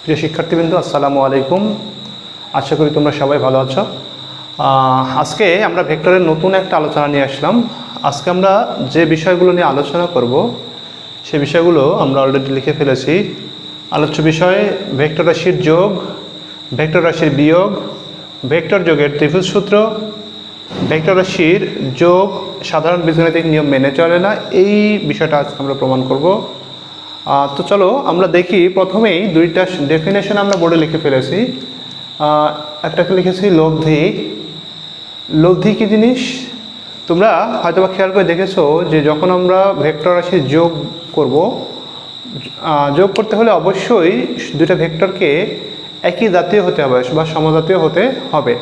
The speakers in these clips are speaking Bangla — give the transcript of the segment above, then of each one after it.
প্রিয় শিক্ষার্থীবৃন্দ, আসসালামু আলাইকুম। আশা করি তোমরা সবাই ভালো আছো। আজকে আমরা ভেক্টরের নতুন একটা আলোচনা নিয়ে আসলাম। আজকে আমরা যে বিষয়গুলো নিয়ে আলোচনা করব সে বিষয়গুলো আমরা অলরেডি লিখে ফেলেছি। আলোচ্য বিষয় ভেক্টর রাশির যোগ, ভেক্টর রাশির বিয়োগ, ভেক্টর যোগের ত্রিভুজ সূত্র, ভেক্টর রাশির যোগ সাধারণ বীজগণিতিক নিয়ম মেনে চলে না, এই বিষয়টা আজকে আমরা প্রমাণ করব। তো চলো আমরা দেখি। প্রথমেই দুইটা ডেফিনেশন আমরা বোর্ডে লিখে ফেলেছি। একটাকে লিখেছি লব্ধি। লব্ধি কী জিনিস তোমরা হয়তো বা খেয়াল করে দেখেছো যে যখন আমরা ভেক্টর রাশির যোগ করব, যোগ করতে হলে অবশ্যই দুইটা ভেক্টরকে একই জাতীয় হতে হবে বা সমজাতীয় হতে হবে।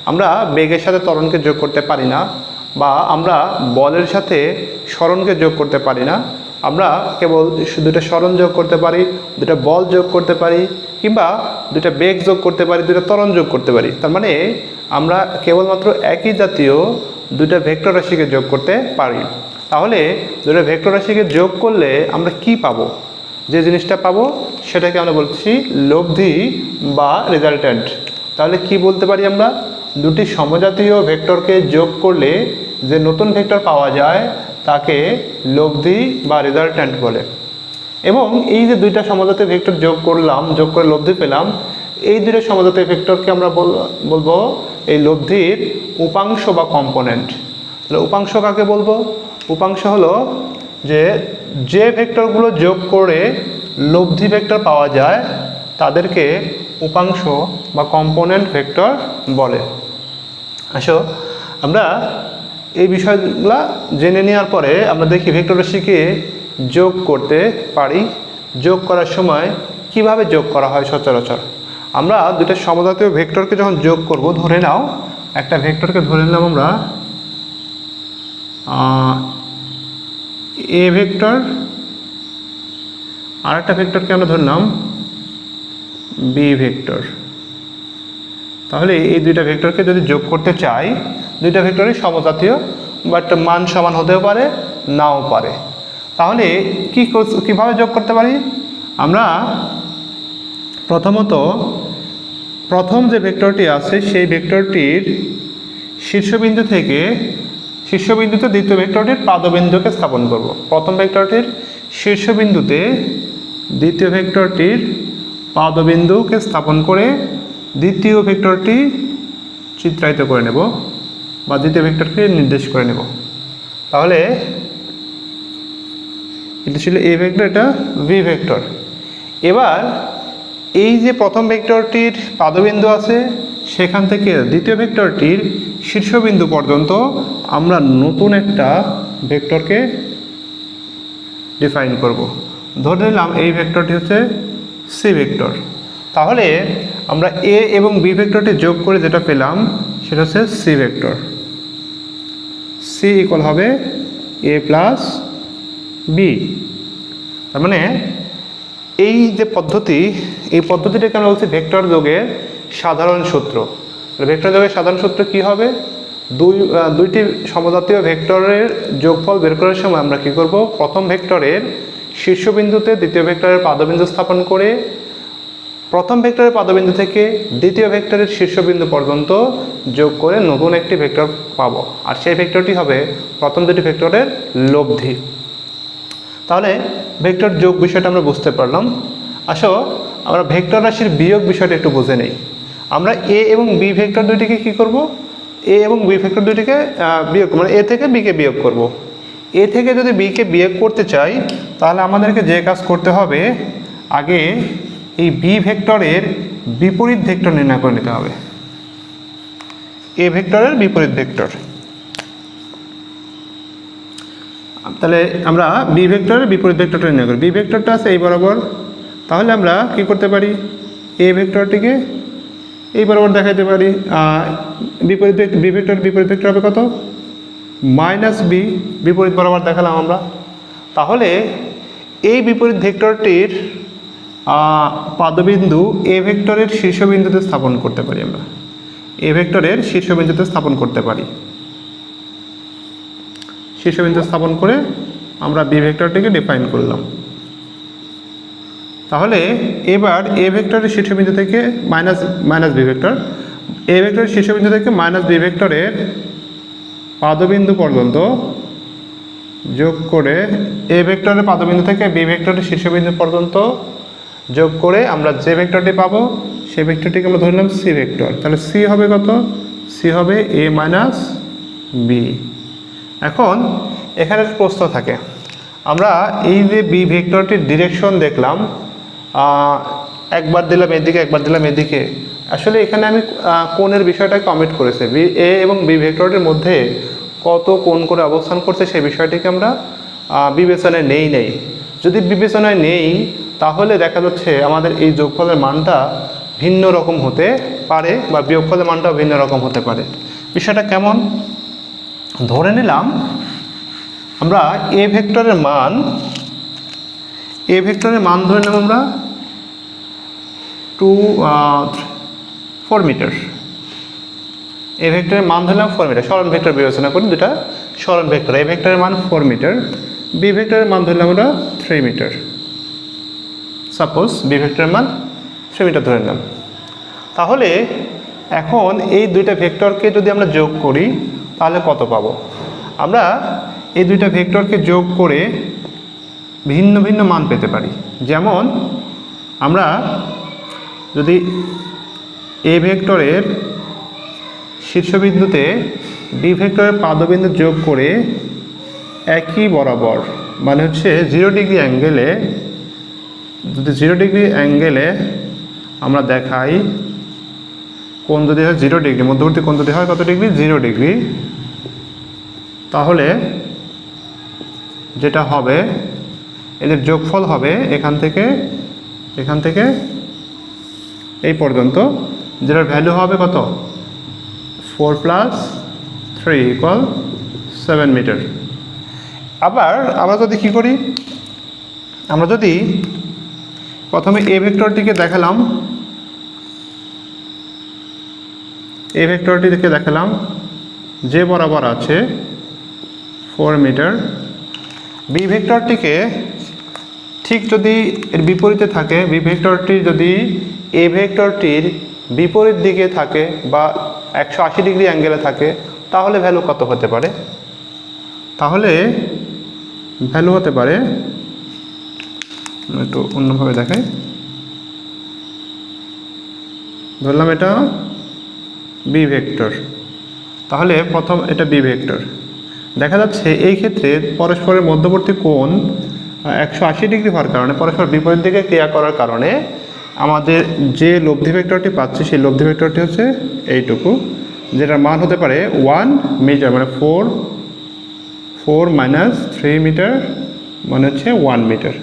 আমরা বেগের সাথে ত্বরণকে যোগ করতে পারি না, বা আমরা বলের সাথে সরণকে যোগ করতে পারি না। আমরা কেবল দুটো সরণ যোগ করতে পারি, দুটো বল যোগ করতে পারি, কিংবা দুটো বেগ যোগ করতে পারি, দুটো ত্বরণ যোগ করতে পারি। তার মানে আমরা কেবলমাত্র একই জাতীয় দুটো ভেক্টর রাশিকে যোগ করতে পারি। তাহলে দুটো ভেক্টর রাশিকে যোগ করলে আমরা কি পাবো? যে জিনিসটা পাবো সেটাকে আমরা বলছি লব্ধি বা রেজাল্ট্যান্ট। তাহলে কি বলতে পারি আমরা? দুটি সমজাতীয় ভেক্টরকে যোগ করলে যে নতুন ভেক্টর পাওয়া যায় তাকে লব্ধি বা রেজাল্ট্যান্ট বলে। এবং এই যে দুইটা সমজাতীয় ভেক্টর যোগ করলাম, যোগ করে লব্ধি পেলাম, এই দুটো সমজাতীয় ভেক্টরকে আমরা বলবো এই লব্ধির উপাংশ বা কম্পোনেন্ট। তাহলে উপাংশ কাকে বলবো? উপাংশ হলো যে ভেক্টরগুলো যোগ করে লব্ধি ভেক্টর পাওয়া যায় তাদেরকে উপাংশ বা কম্পোনেন্ট ভেক্টর বলে। আসো আমরা এই বিষয়গুলো জেনে নেওয়ার পরে আমরা দেখি ভেক্টর রাশিকে যোগ করতে পারি। যোগ করার সময় কিভাবে যোগ করা হয় সচরাচর? আমরা দুটো সমজাতীয় ভেক্টরকে যখন যোগ করব, ধরে নাও একটা ভেক্টরকে ধরে নিলাম আমরা এ ভেক্টর, আর একটা ভেক্টরকে আমরা ধরলাম বি ভেক্টর। তাহলে এই দুইটা ভেক্টরকে যদি যোগ করতে চাই, দুইটা ভেক্টরই সমজাতীয়, বাট মান সমান হতেও পারে, নাও পারে। তাহলে কিভাবে যোগ করতে পারি? আমরা প্রথমত প্রথম যে ভেক্টরটি আছে সেই ভেক্টরটির শীর্ষবিন্দু থেকে শীর্ষবিন্দুতে দ্বিতীয় ভেক্টরটির পাদবিন্দুকে স্থাপন করব। প্রথম ভেক্টরটির শীর্ষবিন্দুতে দ্বিতীয় ভেক্টরটির পাদবিন্দুকে স্থাপন করে দ্বিতীয় ভেক্টরটি চিত্রায়িত করে নেব বা দ্বিতীয় ভেক্টরকে নির্দেশ করে নেব। তাহলে এটা ছিল এ ভেক্টর, এটা ভি ভেক্টর। এবার এই যে প্রথম ভেক্টরটির পাদবিন্দু আছে সেখান থেকে দ্বিতীয় ভেক্টরটির শীর্ষবিন্দু পর্যন্ত আমরা নতুন একটা ভেক্টরকে ডিফাইন করব। ধরে নিলাম এই ভেক্টরটি হচ্ছে সি ভেক্টর। তাহলে আমরা এ এবং বি ভেক্টরটি যোগ করে যেটা পেলাম সেটা হচ্ছে সি ভেক্টর। সি ইকুয়াল হবে এ প্লাস বি। তার মানে এই যে পদ্ধতি, এই পদ্ধতিটাকে আমরা বলছি ভেক্টর যোগের সাধারণ সূত্র। ভেক্টর যোগের সাধারণ সূত্র কি হবে? দুইটি সমজাতীয় ভেক্টরের যোগফল বের করার সময় আমরা কি করব? প্রথম ভেক্টরের শীর্ষবিন্দুতে দ্বিতীয় ভেক্টরের পাদবিন্দু স্থাপন করে প্রথম ভেক্টরের পাদবিন্দু থেকে দ্বিতীয় ভেক্টরের শীর্ষবিন্দু পর্যন্ত যোগ করে নতুন একটি ভেক্টর পাবো, আর সেই ভেক্টরটি হবে প্রথম দুটি ভেক্টরের লব্ধি। তাহলে ভেক্টর যোগ বিষয়টা আমরা বুঝতে পারলাম। আসো আমরা ভেক্টর রাশির বিয়োগ বিষয়টা একটু বুঝে নেই। আমরা এ এবং বি ভেক্টর দুইটিকে কী করব? এ এবং বি ভেক্টর দুইটিকে বিয়োগ, মানে এ থেকে বিকে বিয়োগ করব। এ থেকে যদি বিকে বিয়োগ করতে চাই তাহলে আমাদেরকে যে কাজ করতে হবে, আগে এই বি ভেক্টরের বিপরীত ভেক্টর নির্ণয় করে নিতে হবে। এ ভেক্টরের বিপরীত ভেক্টর। তাহলে আমরা বি ভেক্টরের বিপরীত ভেক্টরটা নির্ণয় করি। বি ভেক্টরটা আছে এই বরাবর। তাহলে আমরা কি করতে পারি? এ ভেক্টরটিকে এই বরাবর দেখাইতে পারি। বিপরীত বি ভেক্টর বিপরীত ভেক্টর হবে কত? Minus B. বিপরীত বরাবর দেখালাম আমরা। তাহলে এই বিপরীত ভেক্টরটির পাদবিন্দু এ ভেক্টরের শীর্ষবিন্দুতে স্থাপন করতে পারি। আমরা এ ভেক্টরের শীর্ষবিন্দুতে স্থাপন করতে পারি। শীর্ষবিন্দু স্থাপন করে আমরা বি ভেক্টরটিকে ডিফাইন করলাম। তাহলে এবার এ ভেক্টরের শীর্ষবিন্দু থেকে মাইনাস বি ভেক্টর, এ ভেক্টরের শীর্ষবিন্দু থেকে মাইনাস বি ভেক্টরের পাদবিন্দু পর্যন্ত যোগ করে এ ভেক্টরের পাদবিন্দু থেকে বি ভেক্টরের শীর্ষবিন্দু পর্যন্ত যোগ করে আমরা যে ভেক্টরটি পাবো সেই ভেক্টরটিকে আমরা ধরলাম সি ভেক্টর। তাহলে সি হবে কত? সি হবে এ মাইনাস বি। এখন এখানে প্রশ্ন থাকে, আমরা এই যে বি ভেক্টরটির ডিরেকশন দেখলাম, একবার দিলাম এদিকে একবার দিলাম এদিকে, আসলে এখানে আমি কোণের বিষয়টাকে কমিট করেছি, বি এ এবং বি ভেক্টরটির মধ্যে কত কোণ করে অবস্থান করছে সেই বিষয়টিকে আমরা বিবেচনায় নেই। যদি বিবেচনায় নেই তাহলে দেখা যাচ্ছে আমাদের এই যোগফলের মানটা ভিন্ন রকম হতে পারে বা বিয়োগফলের মানটাও ভিন্ন রকম হতে পারে। বিষয়টা কেমন? ধরে নিলাম আমরা এ ভেক্টরের মান ধরে নিলাম আমরা 4 মিটার। এ ভেক্টরের মান ধরলাম 4 মিটার, সরণ ভেক্টর বিবেচনা করি, দুটা সরণ ভেক্টর। এ ভেক্টরের মান 4 মিটার, বি ভেক্টরের মান ধরলাম আমরা 3 মিটার। সাপোজ বি ভেক্টরের মান 3 মিটার ধরে নিলাম। তাহলে এখন এই দুইটা ভেক্টরকে যদি আমরা যোগ করি তাহলে কত পাবো? আমরা এই দুইটা ভেক্টরকে যোগ করে ভিন্ন ভিন্ন মান পেতে পারি। যেমন আমরা যদি এ ভেক্টরের শীর্ষবিন্দুতে বি ভেক্টরের পাদবিন্দু যোগ করে একই বরাবর, মানে হচ্ছে 0 ডিগ্রি অ্যাঙ্গেলে, যদি 0 ডিগ্রি অ্যাঙ্গেলে আমরা দেখাই কোণ যদি হয় 0 ডিগ্রি, মধ্যবর্তী কোণ যদি হয় কত ডিগ্রি? 0 ডিগ্রি, তাহলে যেটা হবে এদের যোগফল হবে এখান থেকে এই পর্যন্ত, যেটার ভ্যালু হবে কত? 4 + 3 = 7 মিটার। আবার আমরা যদি কী করি, আমরা যদি প্রথমে এ ভেক্টরটিকে দেখালাম, এ ভেক্টরটিকে দেখালাম যে বরাবর আছে 4 মিটার, বি ভেক্টরটিকে ঠিক যদি এর বিপরীতে থাকে, বি ভেক্টরটি যদি এ ভেক্টরটির বিপরীত দিকে থাকে বা 180 ডিগ্রি অ্যাঙ্গেলে থাকে তাহলে ভ্যালু কত হতে পারে? তাহলে ভ্যালু হতে পারে, একটু অন্যভাবে দেখাই, ধরলাম এটা বি ভেক্টর, তাহলে প্রথম এটা বি ভেক্টর। দেখা যাচ্ছে এই ক্ষেত্রে পরস্পরের মধ্যবর্তী কোণ 180 ডিগ্রি হওয়ার কারণে, পরস্পর বিপরীত দিকে ক্রিয়া করার কারণে আমাদের যে লব্ধি ভেক্টরটি পাচ্ছি সেই লব্ধি ভেক্টরটি হচ্ছে এইটুকু, যেটার মান হতে পারে 1 মিটার, মানে 4 - 3 মিটার মানে হচ্ছে 1 মিটার।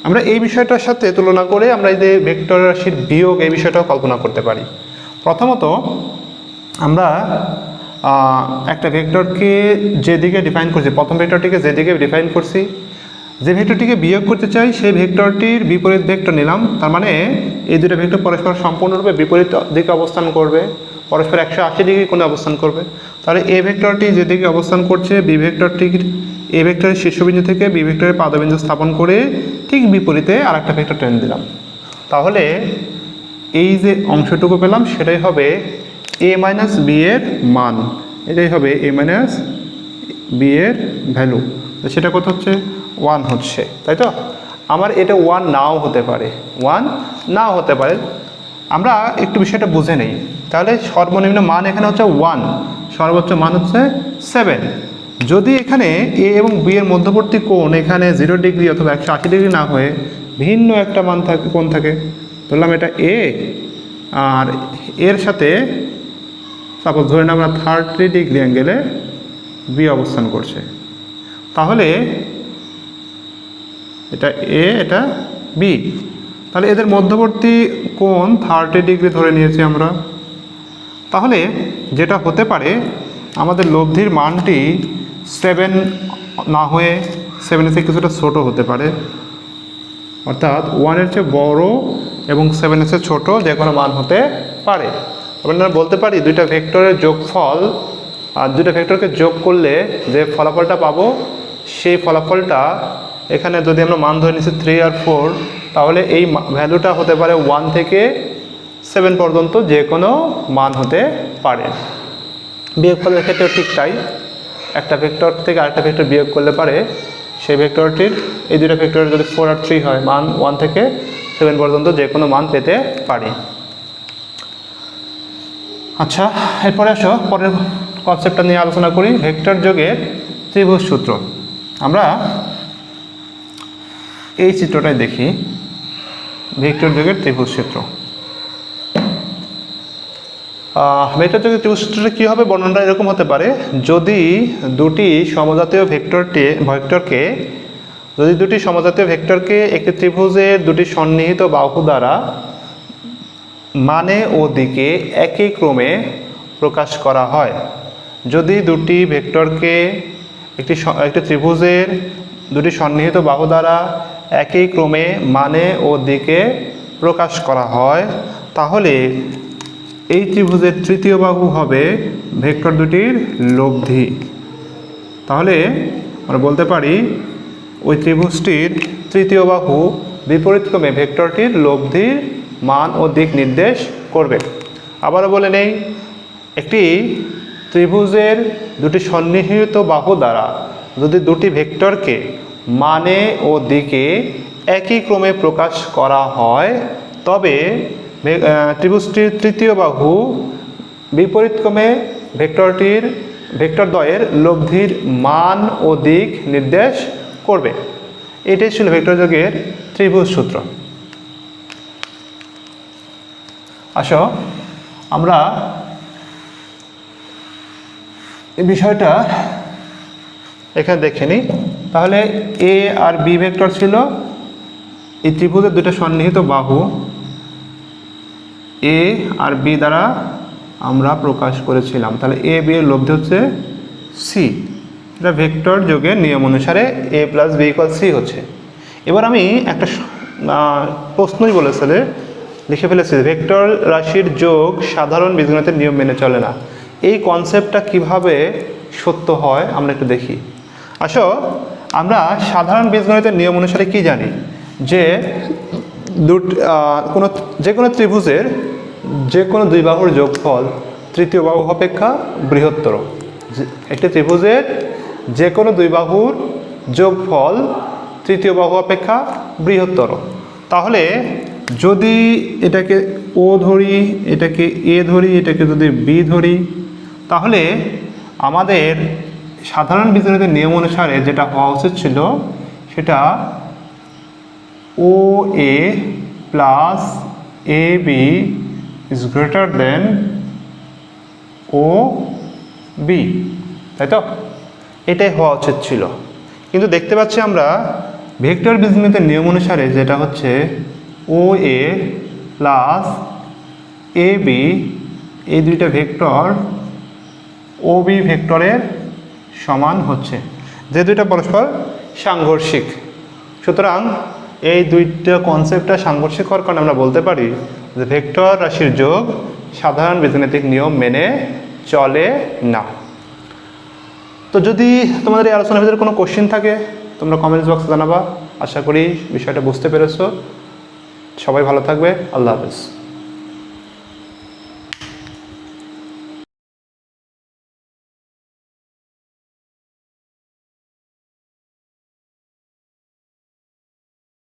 আমরা এই বিষয়টার সাথে তুলনা করে আমরা এই যে ভেক্টর রাশির বিয়োগ এই বিষয়টাও কল্পনা করতে পারি। প্রথমত আমরা একটা ভেক্টরকে যেদিকে ডিফাইন করছি, প্রথম ভেক্টরটিকে যেদিকে ডিফাইন করছি, যে ভেক্টরটিকে বিয়োগ করতে চাই সেই ভেক্টরটির বিপরীত ভেক্টর নিলাম। তার মানে এই দুটো ভেক্টর পরস্পর সম্পূর্ণরূপে বিপরীত দিকে অবস্থান করবে, পরস্পর 180 ডিগ্রি কোণে অবস্থান করবে। তাহলে এ ভেক্টরটি যেদিকে অবস্থান করছে বি ভেক্টরটির এ ভেক্টরের শীর্ষবিন্দু থেকে বি ভেক্টরের পাদবিন্দু স্থাপন করে ঠিক বিপরীতে আরেকটা ভেক্টর টেনে দিলাম। তাহলে এই যে অংশটুকু পেলাম সেটাই হবে a - b এর মান, এটাই হবে a - b এর ভ্যালু। তো সেটা কত হচ্ছে? 1 হচ্ছে, তাই তো? আমার এটা 1 নাও হতে পারে, 1 নাও হতে পারে। আমরা একটু বিষয়টা বুঝে নেই। তাহলে সর্বনিম্ন মান এখানে হচ্ছে 1, সর্বোচ্চ মান হচ্ছে 7। যদি এখানে এ এবং বি এর মধ্যবর্তী কোণ এখানে 0 ডিগ্রি অথবা 180 ডিগ্রি না হয়ে ভিন্ন একটা মান থাকে, কোণ থাকে, ধরলাম এটা এ, আর এর সাথে সাপোজ ধরে না আমরা 30 ডিগ্রি অ্যাঙ্গেলে বি অবস্থান করছে, তাহলে এটা এ এটা বি, তাহলে এদের মধ্যবর্তী কোণ 30 ডিগ্রি ধরে নিয়েছি আমরা। তাহলে যেটা হতে পারে আমাদের লব্ধির মানটি 7 না হয়ে 7 থেকে কিছুটা ছোটো হতে পারে, অর্থাৎ 1 এর চেয়ে বড় এবং 7 এর চেয়ে ছোটো যে কোনো মান হতে পারে। আমরা বলতে পারি দুইটা ভেক্টরের যোগফল, আর দুইটা ভেক্টরকে যোগ করলে যে ফলাফলটা পাবো সেই ফলাফলটা এখানে যদি আমরা মান ধরে নিচ্ছি 3 আর 4, তাহলে এই ভ্যালুটা হতে পারে 1 থেকে 7 পর্যন্ত যে কোনো মান হতে পারে। বিয়োগফলের ক্ষেত্রেও ঠিক তাই, একটা ভেক্টর থেকে আরেকটা ভেক্টর বিয়োগ করলে পারে সেই ভেক্টরটির এই দুটো ভেক্টরের যদি 4 আর 3 হয়, মান 1 থেকে 7 পর্যন্ত যে কোনো মান পেতে পারি। আচ্ছা, এরপরে আসো পরের কনসেপ্টটা নিয়ে আলোচনা করি, ভেক্টর যোগের ত্রিভুজ সূত্র। আমরা এই চিত্রটাই দেখি, ভেক্টর যোগের ত্রিভুজ সূত্র। ভেক্টর যোগের ত্রিভুজ সূত্রটা কী হবে, বর্ণনাটা এরকম হতে পারে, যদি দুটি সমজাতীয় ভেক্টরকে একটি ত্রিভুজের দুটি সন্নিহিত বাহু দ্বারা মানে ও দিকে একই ক্রমে প্রকাশ করা হয়। যদি দুটি ভেক্টরকে একটি ত্রিভুজের দুটি সন্নিহিত বাহু দ্বারা একই ক্রমে মানে ও দিকে প্রকাশ করা হয়, তাহলে এই ত্রিভুজের তৃতীয় বাহু হবে ভেক্টর দুটির লব্ধি। তাহলে আমরা বলতে পারি ওই ত্রিভুজটির তৃতীয় বাহু বিপরীতক্রমে ভেক্টরটির লব্ধির মান ও দিক নির্দেশ করবে। আবারও বলে নেই, একটি ত্রিভুজের দুটি সন্নিহিত বাহু দ্বারা যদি দুটি ভেক্টরকে মানে ও দিকে একই ক্রমে প্রকাশ করা হয়, তবে ত্রিভুজটির তৃতীয় বাহু বিপরীতক্রমে ভেক্টরদ্বয়ের লব্ধির মান ও দিক নির্দেশ করবে। এটাই ছিল ভেক্টর যোগের ত্রিভুজ সূত্র। আসো আমরা এই বিষয়টা এখানে দেখে নিই। তাহলে এ আর বি ভেক্টর ছিল এই ত্রিভুজের দুটো সন্নিহিত বাহু, এ আর বি দ্বারা আমরা প্রকাশ করেছিলাম। তাহলে এ বি এর লব্ধি হচ্ছে সি। এটা ভেক্টর যোগের নিয়ম অনুসারে এ প্লাস বি ইকুয়াল সি হচ্ছে। এবার আমি একটা প্রশ্নই বলেছিলে, লিখে ফেলেছি, ভেক্টর রাশির যোগ সাধারণ বীজগণিতের নিয়ম মেনে চলে না। এই কনসেপ্টটা কিভাবে সত্য হয় আমরা একটু দেখি। আসো, আমরা সাধারণ বীজগণিতের নিয়ম অনুসারে কি জানি, যে যে কোনো ত্রিভুজের যে কোনো দুই বাহুর যোগফল তৃতীয় বাহু অপেক্ষা বৃহত্তর। একটি ত্রিভুজের যে কোনো দুই বাহুর যোগফল তৃতীয় বাহু অপেক্ষা বৃহত্তর। তাহলে যদি এটাকে ও ধরি, এটাকে এ ধরি, এটাকে যদি বি ধরি, তাহলে আমাদের সাধারণ বীজগণিতের নিয়ম অনুসারে যেটা হওয়া উচিত ছিল, সেটা O A plus A B is greater than O B, তাই তো? এটাই হওয়া উচিত ছিল। কিন্তু দেখতে পাচ্ছি আমরা ভেক্টর বীজগণিতের নিয়ম অনুসারে যেটা হচ্ছে ও এ প্লাস এ বি, এই দুইটা ভেক্টর ও বি ভেক্টরের সমান হচ্ছে, যে দুইটা পরস্পর সাংঘর্ষিক। সুতরাং এই দুইটা কনসেপ্টটা সাংঘর্ষিক হওয়ার কারণে আমরা বলতে পারি যে ভেক্টর রাশির যোগ সাধারণ বীজগণিতিক নিয়ম মেনে চলে না। তো যদি তোমাদের এই আলোচনার ভিতরে কোনো কোশ্চেন থাকে, তোমরা কমেন্টস বক্সে জানাবা। আশা করি বিষয়টা বুঝতে পেরেছো। সবাই ভালো থাকবে। আল্লাহ হাফেজ।